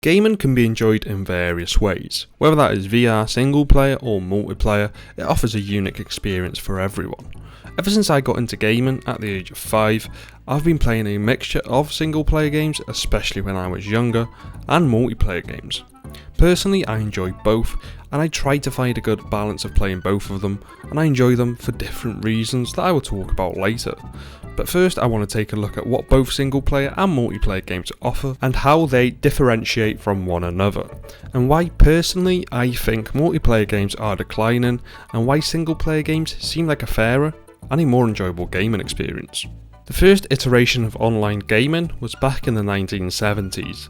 Gaming can be enjoyed in various ways. Whether that is VR, single player or multiplayer, it offers a unique experience for everyone. Ever since I got into gaming at the age of 5, I've been playing a mixture of single player games, especially when I was younger, and multiplayer games. Personally, I enjoy both, and I try to find a good balance of playing both of them, and I enjoy them for different reasons that I will talk about later. But first I want to take a look at what both single player and multiplayer games offer and how they differentiate from one another, and why personally I think multiplayer games are declining and why single player games seem like a fairer and a more enjoyable gaming experience. The first iteration of online gaming was back in the 1970s.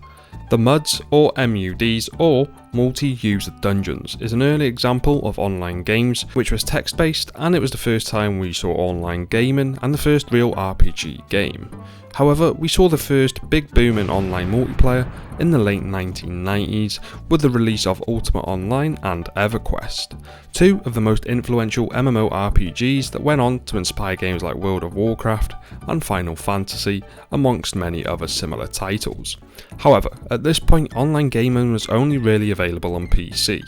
The MUDs or MUDs or multi-user dungeons is an early example of online games which was text-based, and it was the first time we saw online gaming and the first real RPG game. However, we saw the first big boom in online multiplayer in the late 1990s with the release of Ultimate Online and EverQuest, two of the most influential MMORPGs that went on to inspire games like World of Warcraft and Final Fantasy, amongst many other similar titles. However, at this point online gaming was only really available on PC.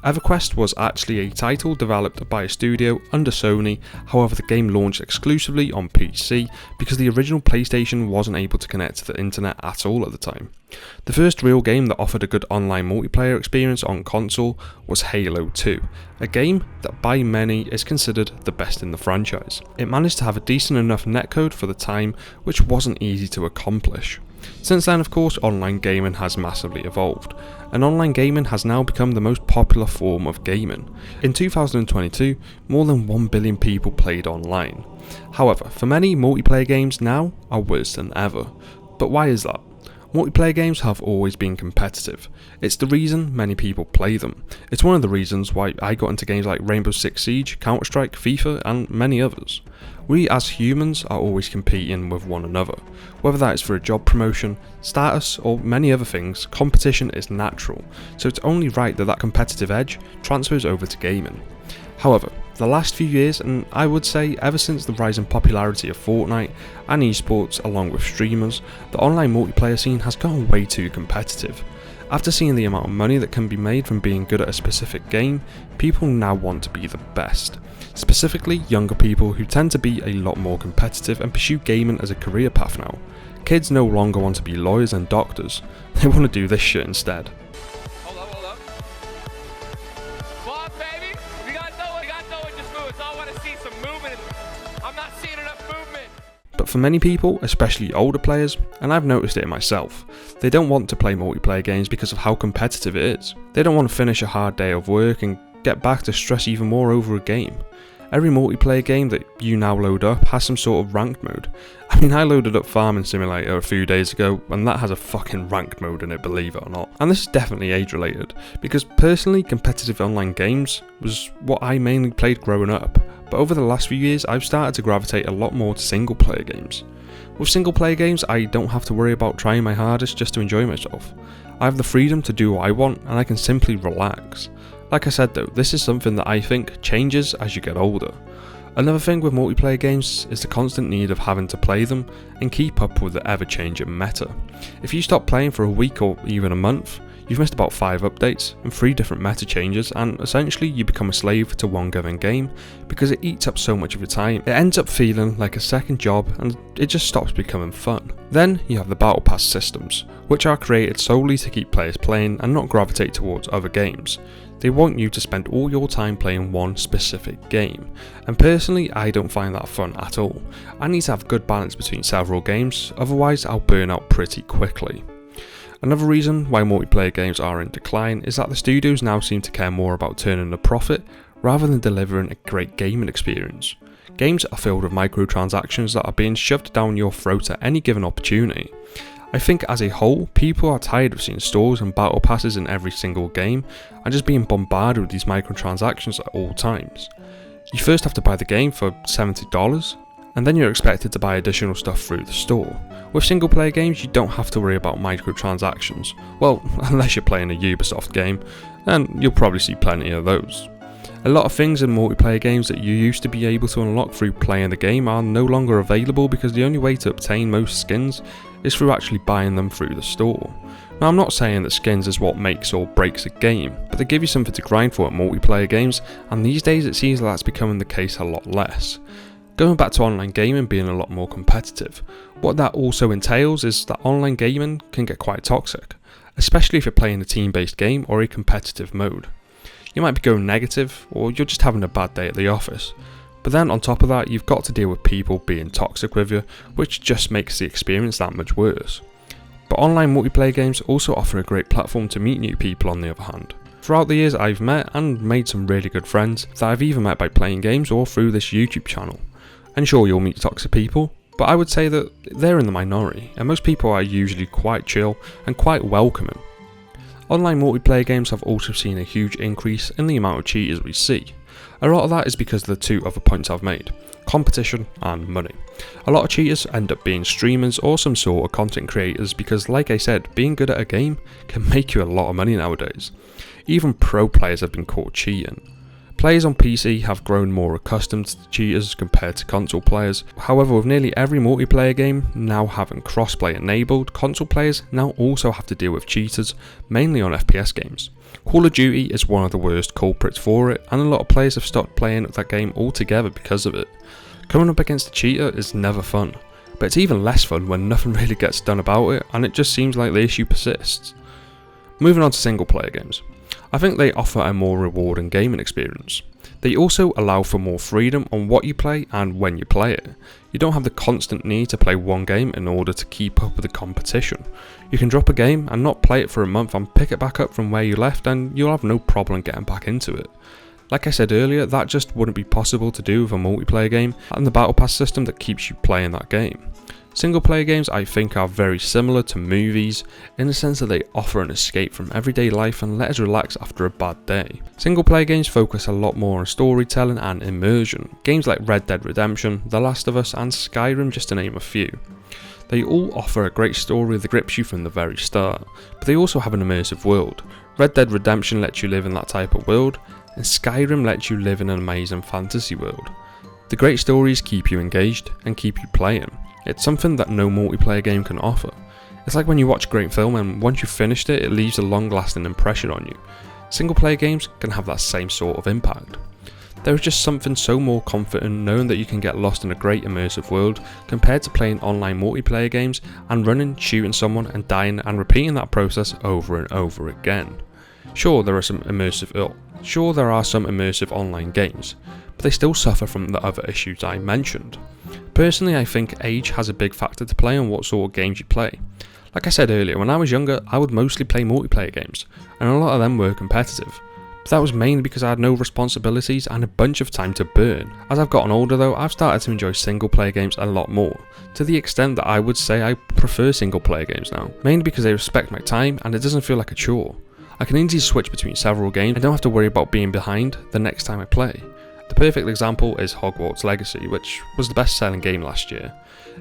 EverQuest was actually a title developed by a studio under Sony, however the game launched exclusively on PC because the original PlayStation wasn't able to connect to the internet at all at the time. The first real game that offered a good online multiplayer experience on console was Halo 2, a game that by many is considered the best in the franchise. It managed to have a decent enough netcode for the time, which wasn't easy to accomplish. Since then, of course, online gaming has massively evolved, and online gaming has now become the most popular form of gaming. In 2022, more than 1 billion people played online. However, for many, multiplayer games now are worse than ever. But why is that? Multiplayer games have always been competitive. It's the reason many people play them. It's one of the reasons why I got into games like Rainbow Six Siege, Counter-Strike, FIFA and many others. We as humans are always competing with one another. Whether that is for a job promotion, status or many other things, competition is natural, so it's only right that competitive edge transfers over to gaming. However, the last few years, and I would say ever since the rise in popularity of Fortnite and esports along with streamers, the online multiplayer scene has gone way too competitive. After seeing the amount of money that can be made from being good at a specific game, people now want to be the best. Specifically younger people who tend to be a lot more competitive and pursue gaming as a career path now. Kids no longer want to be lawyers and doctors, they want to do this shit instead. Hold up. Come on, baby. We got no one just move. So I want to see some movement. I'm not seeing enough movement. But for many people, especially older players, and I've noticed it myself, they don't want to play multiplayer games because of how competitive it is. They don't want to finish a hard day of work and get back to stress even more over a game. Every multiplayer game that you now load up has some sort of ranked mode. I mean, I loaded up Farming Simulator a few days ago and that has a fucking ranked mode in it, believe it or not. And this is definitely age related, because personally competitive online games was what I mainly played growing up, but over the last few years I've started to gravitate a lot more to single player games. With single player games I don't have to worry about trying my hardest just to enjoy myself. I have the freedom to do what I want and I can simply relax. Like I said though, this is something that I think changes as you get older. Another thing with multiplayer games is the constant need of having to play them and keep up with the ever-changing meta. If you stop playing for a week or even a month, you've missed about 5 updates and 3 different meta changes, and essentially you become a slave to one given game because it eats up so much of your time. It ends up feeling like a second job and it just stops becoming fun. Then you have the battle pass systems, which are created solely to keep players playing and not gravitate towards other games. They want you to spend all your time playing one specific game, and personally I don't find that fun at all. I need to have good balance between several games, otherwise I'll burn out pretty quickly. Another reason why multiplayer games are in decline is that the studios now seem to care more about turning a profit rather than delivering a great gaming experience. Games are filled with microtransactions that are being shoved down your throat at any given opportunity. I think as a whole, people are tired of seeing stores and battle passes in every single game and just being bombarded with these microtransactions at all times. You first have to buy the game for $70, and then you're expected to buy additional stuff through the store. With single player games you don't have to worry about microtransactions, well unless you're playing a Ubisoft game, and you'll probably see plenty of those. A lot of things in multiplayer games that you used to be able to unlock through playing the game are no longer available because the only way to obtain most skins is through actually buying them through the store. Now, I'm not saying that skins is what makes or breaks a game, but they give you something to grind for in multiplayer games, and these days it seems like that's becoming the case a lot less. Going back to online gaming being a lot more competitive, what that also entails is that online gaming can get quite toxic, especially if you're playing a team-based game or a competitive mode. You might be going negative, or you're just having a bad day at the office, but then on top of that you've got to deal with people being toxic with you, which just makes the experience that much worse. But online multiplayer games also offer a great platform to meet new people on the other hand. Throughout the years I've met and made some really good friends that I've either met by playing games or through this YouTube channel. And sure, you'll meet toxic people, but I would say that they're in the minority, and most people are usually quite chill and quite welcoming. Online multiplayer games have also seen a huge increase in the amount of cheaters we see. A lot of that is because of the two other points I've made: competition and money. A lot of cheaters end up being streamers or some sort of content creators because, like I said, being good at a game can make you a lot of money nowadays. Even pro players have been caught cheating. Players on PC have grown more accustomed to cheaters compared to console players. However, with nearly every multiplayer game now having crossplay enabled, console players now also have to deal with cheaters, mainly on FPS games. Call of Duty is one of the worst culprits for it, and a lot of players have stopped playing that game altogether because of it. Coming up against a cheater is never fun, but it's even less fun when nothing really gets done about it and it just seems like the issue persists. Moving on to single player games. I think they offer a more rewarding gaming experience. They also allow for more freedom on what you play and when you play it. You don't have the constant need to play one game in order to keep up with the competition. You can drop a game and not play it for a month and pick it back up from where you left, and you'll have no problem getting back into it. Like I said earlier, that just wouldn't be possible to do with a multiplayer game and the battle pass system that keeps you playing that game. Single player games I think are very similar to movies in the sense that they offer an escape from everyday life and let us relax after a bad day. Single player games focus a lot more on storytelling and immersion. Games like Red Dead Redemption, The Last of Us and Skyrim, just to name a few. They all offer a great story that grips you from the very start, but they also have an immersive world. Red Dead Redemption lets you live in that type of world, and Skyrim lets you live in an amazing fantasy world. The great stories keep you engaged and keep you playing. It's something that no multiplayer game can offer. It's like when you watch a great film and once you've finished it, it leaves a long-lasting impression on you. Single player games can have that same sort of impact. There is just something so more comforting knowing that you can get lost in a great immersive world compared to playing online multiplayer games and running, shooting someone and dying and repeating that process over and over again. Sure, there are some immersive online games, but they still suffer from the other issues I mentioned. Personally, I think age has a big factor to play on what sort of games you play. Like I said earlier, when I was younger, I would mostly play multiplayer games, and a lot of them were competitive. But that was mainly because I had no responsibilities and a bunch of time to burn. As I've gotten older though, I've started to enjoy single player games a lot more, to the extent that I would say I prefer single player games now, mainly because they respect my time and it doesn't feel like a chore. I can easily switch between several games and don't have to worry about being behind the next time I play. The perfect example is Hogwarts Legacy, which was the best selling game last year.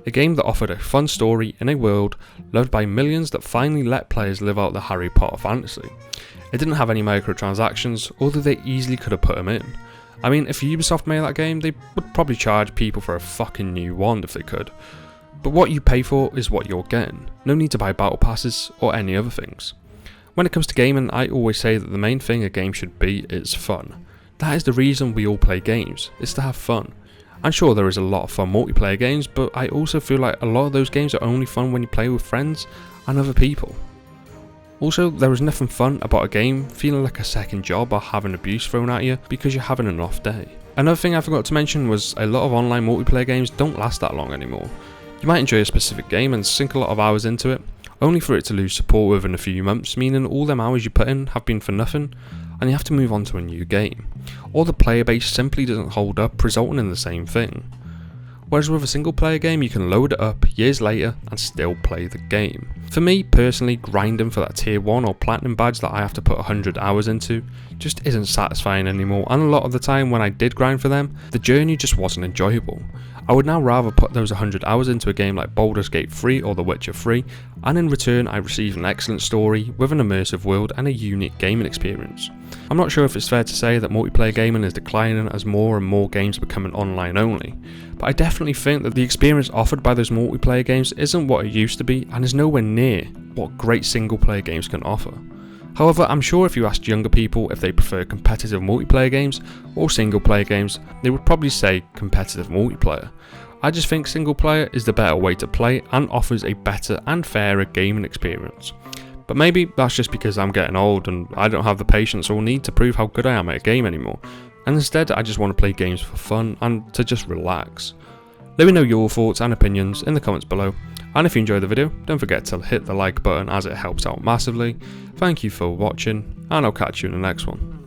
A game that offered a fun story in a world loved by millions that finally let players live out the Harry Potter fantasy. It didn't have any microtransactions, although they easily could have put them in. I mean, if Ubisoft made that game, they would probably charge people for a fucking new wand if they could. But what you pay for is what you're getting. No need to buy battle passes or any other things. When it comes to gaming, I always say that the main thing a game should be is fun. That is the reason we all play games, is to have fun. I'm sure there is a lot of fun multiplayer games, but I also feel like a lot of those games are only fun when you play with friends and other people. Also, there is nothing fun about a game feeling like a second job or having abuse thrown at you because you're having an off day. Another thing I forgot to mention was a lot of online multiplayer games don't last that long anymore. You might enjoy a specific game and sink a lot of hours into it, only for it to lose support within a few months, meaning all them hours you put in have been for nothing, and you have to move on to a new game. Or the player base simply doesn't hold up, resulting in the same thing. Whereas with a single player game, you can load it up years later and still play the game. For me personally, grinding for that tier 1 or platinum badge that I have to put 100 hours into just isn't satisfying anymore, and a lot of the time when I did grind for them, the journey just wasn't enjoyable. I would now rather put those 100 hours into a game like Baldur's Gate 3 or The Witcher 3 and in return I receive an excellent story with an immersive world and a unique gaming experience. I'm not sure if it's fair to say that multiplayer gaming is declining as more and more games are becoming online only, but I definitely think that the experience offered by those multiplayer games isn't what it used to be and is nowhere near what great single player games can offer. However, I'm sure if you asked younger people if they prefer competitive multiplayer games or single player games, they would probably say competitive multiplayer. I just think single player is the better way to play and offers a better and fairer gaming experience. But maybe that's just because I'm getting old and I don't have the patience or need to prove how good I am at a game anymore, and instead I just want to play games for fun and to just relax. Let me know your thoughts and opinions in the comments below, and if you enjoyed the video, don't forget to hit the like button as it helps out massively. Thank you for watching, and I'll catch you in the next one.